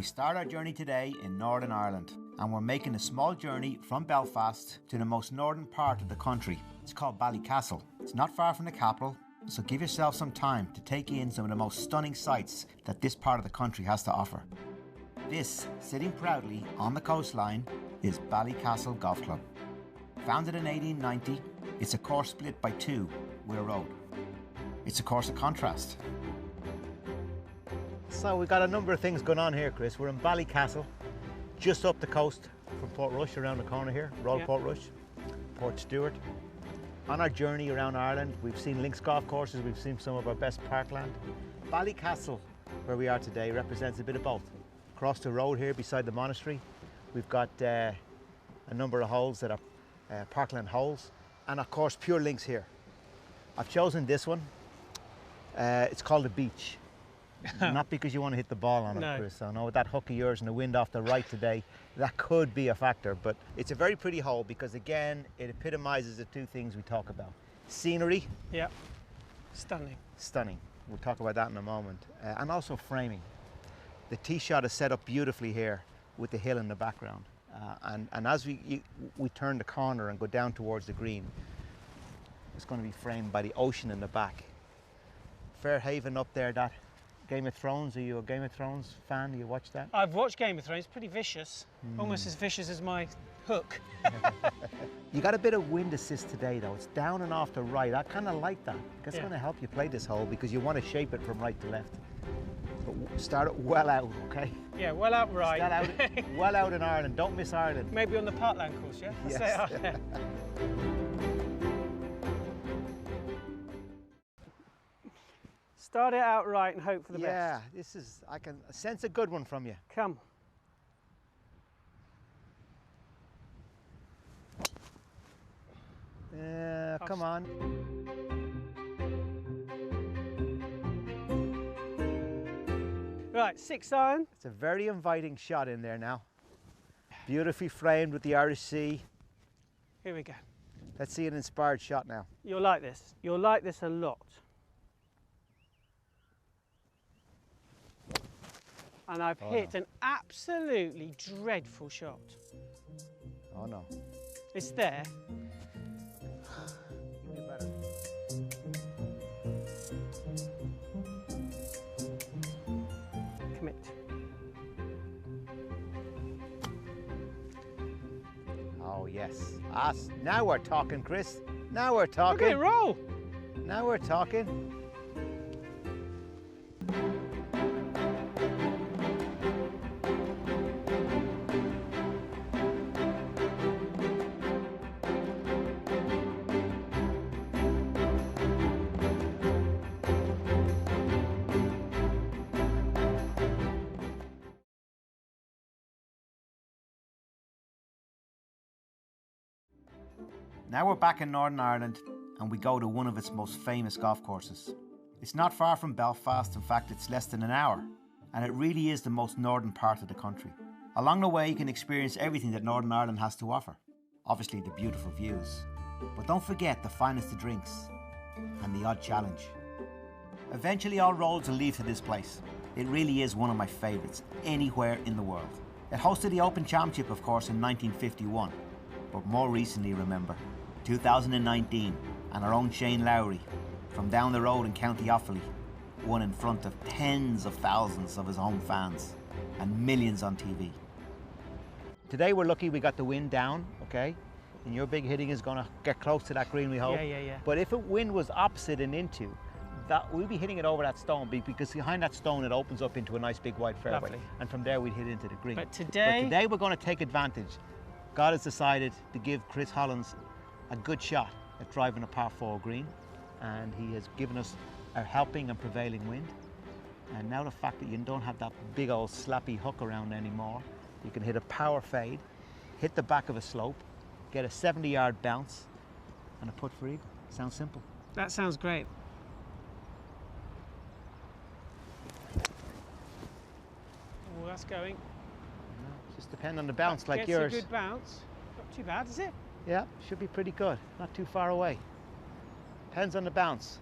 start our journey today in Northern Ireland, and we're making a small journey from Belfast to the most northern part of the country. It's called Ballycastle. It's not far from the capital, so give yourself some time to take in some of the most stunning sights that this part of the country has to offer. This, sitting proudly on the coastline, is Ballycastle Golf Club. Founded in 1890, it's a course split by two with a road. It's a course of contrast. So we've got a number of things going on here, Chris. We're in Ballycastle, just up the coast from Portrush, around the corner here, Royal Portrush, Port Stewart. On our journey around Ireland, we've seen links golf courses, we've seen some of our best parkland. Ballycastle, where we are today, represents a bit of both. Across the road here, beside the monastery, we've got a number of holes that are parkland holes, and of course pure links here. I've chosen this one. It's called the Beach. Not because you want to hit the ball on it, Chris. I know with that hook of yours and the wind off the right today, that could be a factor, but it's a very pretty hole because, again, it epitomizes the two things we talk about. Scenery. Yeah. Stunning. Stunning. We'll talk about that in a moment. And also framing. The tee shot is set up beautifully here with the hill in the background. And as we turn the corner and go down towards the green, it's going to be framed by the ocean in the back. Fairhaven up there, that Game of Thrones. Are you a Game of Thrones fan? Do you watch that? I've watched Game of Thrones. Pretty vicious. Almost as vicious as my hook. You got a bit of wind assist today, though. It's down and off to right. I kind of like that. It's going to help you play this hole because you want to shape it from right to left. But start it well out, okay? Yeah, well out right. Start out, well out in Ireland. Don't miss Ireland. Maybe on the Parkland course, yeah? Yes. Start it out right and hope for the best. Yeah, this is, I can sense a good one from you. Come. Yeah, come on. Right, 6 iron. It's a very inviting shot in there now. Beautifully framed with the Irish Sea. Here we go. Let's see an inspired shot now. You'll like this. You'll like this a lot. And I've hit an absolutely dreadful shot. Oh no. It's there. You do better. Commit. Oh yes. Now we're talking, Chris. Now we're talking. Look at it roll. Now we're talking. Now we're back in Northern Ireland and we go to one of its most famous golf courses. It's not far from Belfast, in fact it's less than an hour, and it really is the most northern part of the country. Along the way you can experience everything that Northern Ireland has to offer. Obviously the beautiful views, but don't forget the finest of drinks and the odd challenge. Eventually all roads will lead to this place. It really is one of my favourites anywhere in the world. It hosted the Open Championship, of course, in 1951, but more recently, remember, 2019, and our own Shane Lowry from down the road in County Offaly won in front of tens of thousands of his home fans and millions on TV. Today we're lucky we got the wind down, okay? And your big hitting is going to get close to that green, we hope. Yeah. But if the wind was opposite and into, that we'll be hitting it over that stone because behind that stone it opens up into a nice big wide fairway. Lovely. And from there we'd hit into the green. But today we're going to take advantage. God has decided to give Chris Hollins a good shot at driving a par 4 green, and he has given us a helping and prevailing wind. And now the fact that you don't have that big old slappy hook around anymore, you can hit a power fade, hit the back of a slope, get a 70-yard bounce and a putt for eagle. Sounds simple. That sounds great. Oh, that's going. Just depend on the bounce that like gets yours. A good bounce. Not too bad, is it? Yeah, should be pretty good. Not too far away. Depends on the bounce.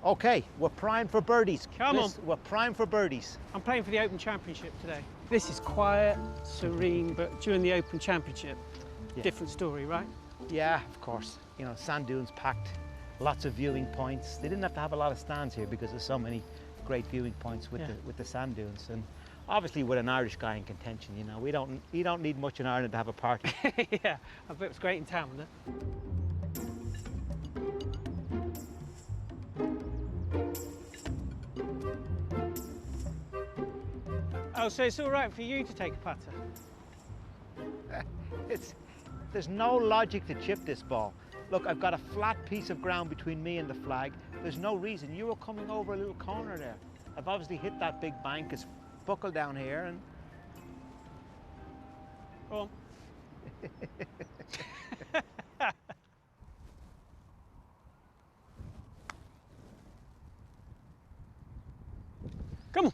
Okay, we're primed for birdies. Come Chris, on. We're primed for birdies. I'm playing for the Open Championship today. This is quiet, serene, but during the Open Championship, different story, right? Yeah, of course. You know, sand dunes packed, lots of viewing points. They didn't have to have a lot of stands here because there's so many great viewing points with the sand dunes. And obviously with an Irish guy in contention, you know, you don't need much in Ireland to have a party. Yeah, I bet it was great in town, wasn't it? Oh, so it's all right for you to take a putter? There's no logic to chip this ball. Look, I've got a flat piece of ground between me and the flag. There's no reason. You were coming over a little corner there. I've obviously hit that big bank. It's buckled down here and... Go on. Come on.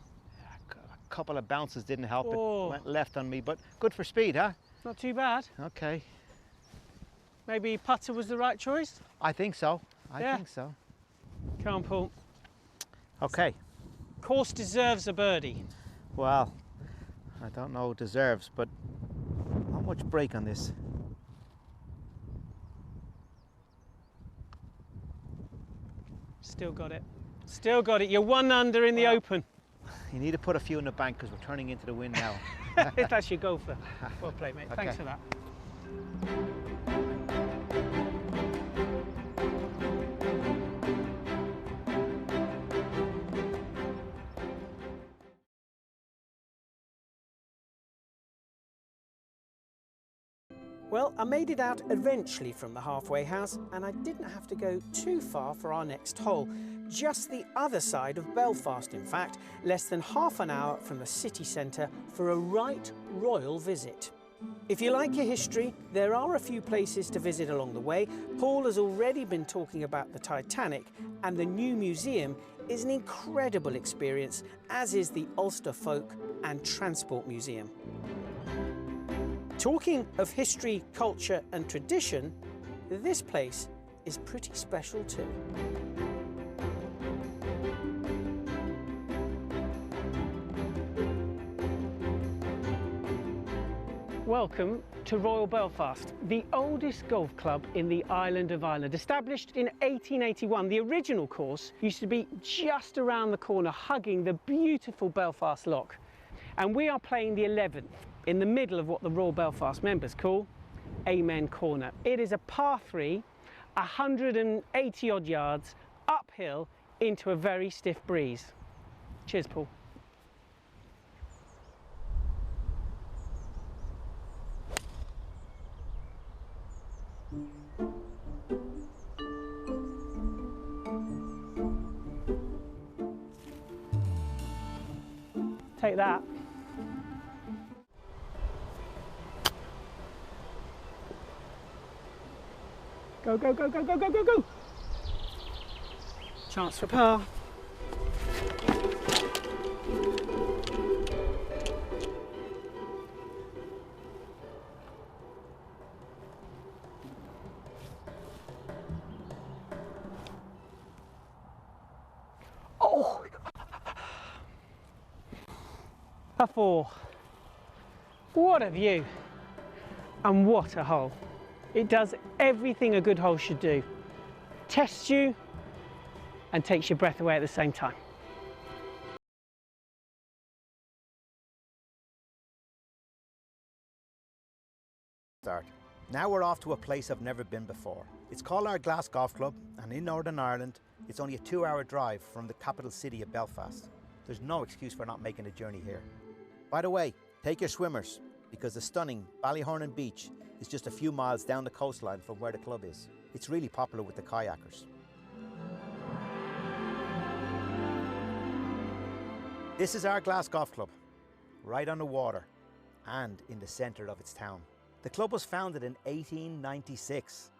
A couple of bounces didn't help. Oh. It went left on me, but good for speed, huh? Not too bad. Okay. Maybe putter was the right choice? I think so. I think so. Come on, Paul. Okay. Course deserves a birdie. Well, I don't know deserves, but not much break on this. Still got it. Still got it. You're 1 under in the Open. You need to put a few in the bank because we're turning into the wind now. That's your golfer. Well played, mate. Okay. Thanks for that. Well, I made it out eventually from the halfway house, and I didn't have to go too far for our next hole. Just the other side of Belfast, in fact, less than half an hour from the city centre for a right royal visit. If you like your history, there are a few places to visit along the way. Paul has already been talking about the Titanic, and the new museum is an incredible experience, as is the Ulster Folk and Transport Museum. Talking of history, culture and tradition, this place is pretty special too. Welcome to Royal Belfast, the oldest golf club in the island of Ireland. Established in 1881, the original course used to be just around the corner, hugging the beautiful Belfast Loch. And we are playing the 11th, in the middle of what the Royal Belfast members call Amen Corner. It is a par 3, 180 odd yards, uphill into a very stiff breeze. Cheers, Paul. Take that. Go, go, go, go, go, go, go, go. Chance for par. Oh! A 4. What a view. And what a hole. It does everything a good hole should do. Tests you and takes your breath away at the same time. Start. Now we're off to a place I've never been before. It's called our Glass Golf Club, and in Northern Ireland, it's only a 2-hour drive from the capital city of Belfast. There's no excuse for not making a journey here. By the way, take your swimmers, because the stunning Ballyhornan Beach is just a few miles down the coastline from where the club is. It's really popular with the kayakers. This is our Glass Golf Club, right on the water and in the centre of its town. The club was founded in 1896,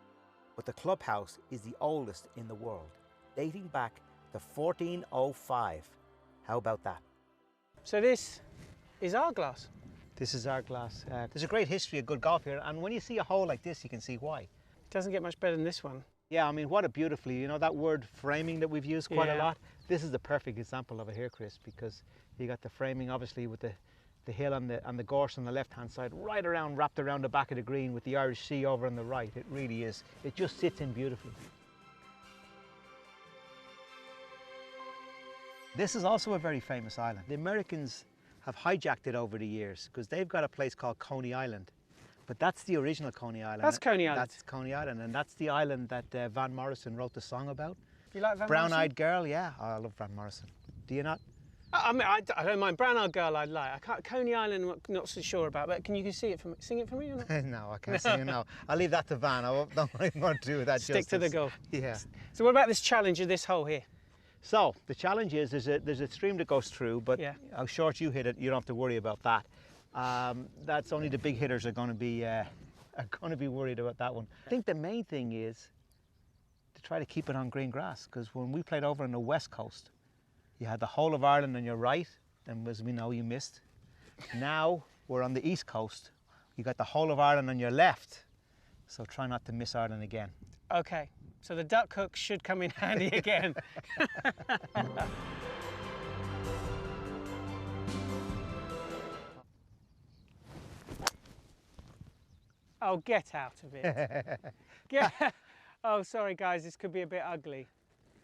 but the clubhouse is the oldest in the world, dating back to 1405. How about that? So this is our glass. This is our glass. There's a great history of good golf here, and when you see a hole like this, you can see why. It doesn't get much better than this one. Yeah, I mean, what a beautifully, you know, that word framing that we've used quite a Yeah. lot. This is the perfect example of it here, Chris, because you got the framing obviously with the hill and the gorse on the left-hand side, right around, wrapped around the back of the green with the Irish Sea over on the right. It really is. It just sits in beautifully. This is also a very famous island. The Americans have hijacked it over the years because they've got a place called Coney Island. But that's the original Coney Island. That's Coney Island. That's Coney Island, and that's the island that Van Morrison wrote the song about. You like Van Brown-Eyed Girl, yeah. Oh, I love Van Morrison. Do you not? I mean, I don't mind. Brown-Eyed Girl I like. I can't, Coney Island, I'm not so sure about, but can you see it for me? Sing it for me or not? No, I can't sing it now. I'll leave that to Van. I don't even want to do that. Stick to the golf. Yeah. So what about this challenge of this hole here? So the challenge is there's a stream that goes through, but Yeah. how short you hit it, you don't have to worry about that. That's only the big hitters are going to be worried about that one. I think the main thing is to try to keep it on green grass, because when we played over on the west coast, you had the whole of Ireland on your right, and as we know, you missed. Now we're on the east coast, you got the whole of Ireland on your left, so try not to miss Ireland again. Okay, so the duck hook should come in handy again. Oh, get out of it. Oh, sorry guys, this could be a bit ugly.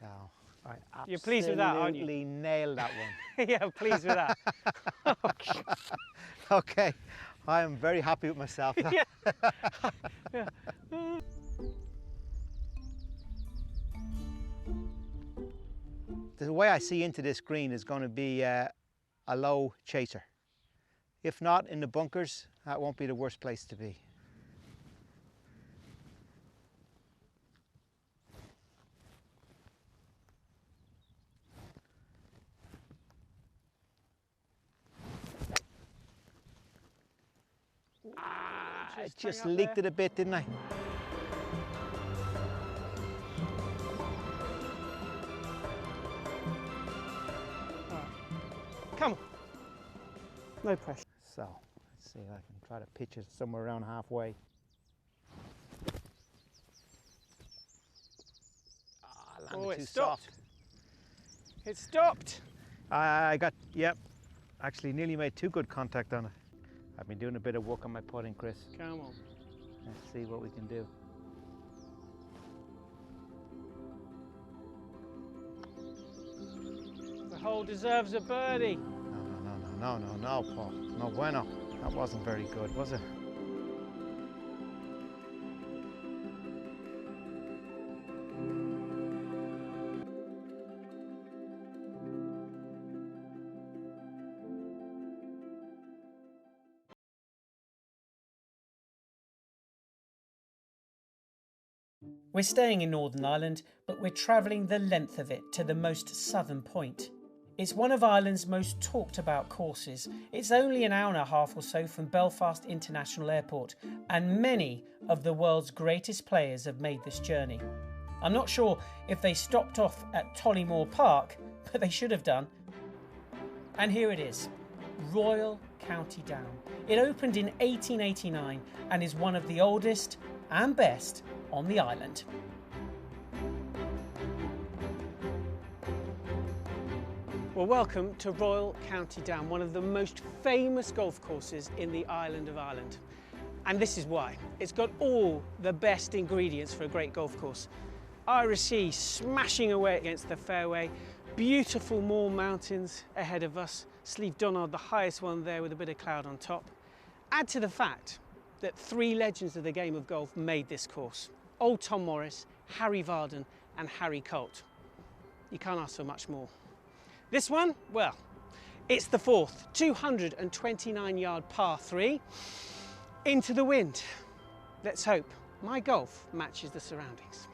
Oh, I You're pleased with that, aren't you? absolutely nailed that one. Yeah, pleased with that. Okay, I am very happy with myself. Yeah. The way I see into this green is going to be a low chaser. If not in the bunkers, that won't be the worst place to be. I just leaked it a bit, didn't I? Come on. No pressure. So, let's see if I can try to pitch it somewhere around halfway. Landed It too stopped. soft. It stopped. I got, yep, actually nearly made too good contact on it. I've been doing a bit of work on my putting, Chris. Come on. Let's see what we can do. The hole deserves a birdie. No, Paul. No bueno. That wasn't very good, was it? We're staying in Northern Ireland, but we're travelling the length of it to the most southern point. It's one of Ireland's most talked about courses. It's only an hour and a half or so from Belfast International Airport, and many of the world's greatest players have made this journey. I'm not sure if they stopped off at Tollymore Park, but they should have done. And here it is, Royal County Down. It opened in 1889 and is one of the oldest and best on the island. Well, welcome to Royal County Down, one of the most famous golf courses in the island of Ireland. And this is why. It's got all the best ingredients for a great golf course. Irish Sea smashing away against the fairway, beautiful Moor Mountains ahead of us, Slieve Donald, the highest one there with a bit of cloud on top. Add to the fact that three legends of the game of golf made this course. Old Tom Morris, Harry Vardon and Harry Colt. You can't ask for much more. This one, well, it's the fourth, 229-yard par 3 into the wind. Let's hope my golf matches the surroundings.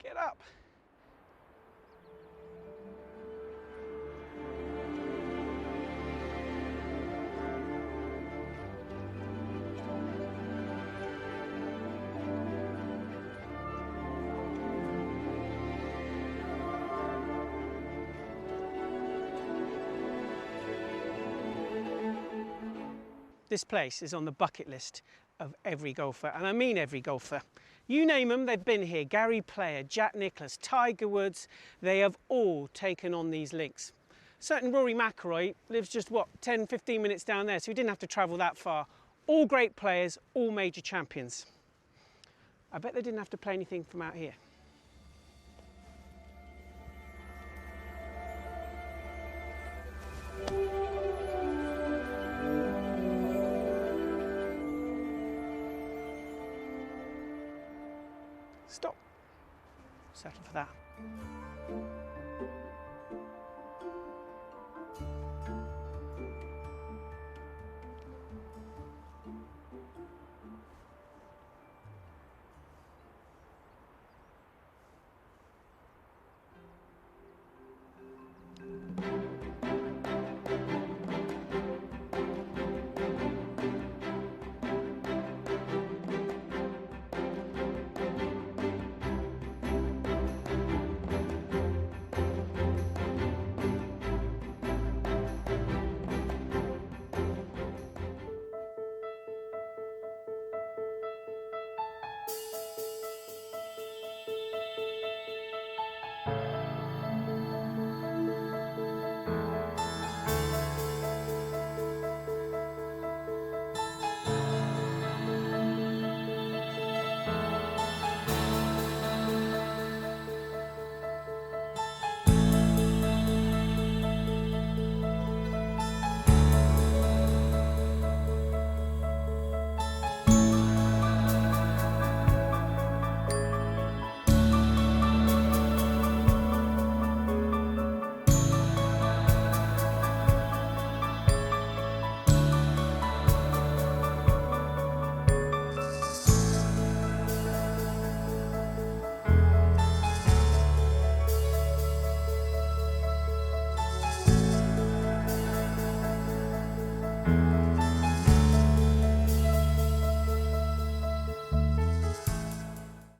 Get up. This place is on the bucket list of every golfer, and I mean every golfer. You name them, they've been here. Gary Player, Jack Nicklaus, Tiger Woods, they have all taken on these links. Certain Rory McIlroy lives just, what, 10, 15 minutes down there, so he didn't have to travel that far. All great players, all major champions. I bet they didn't have to play anything from out here. Stop. Settle for that.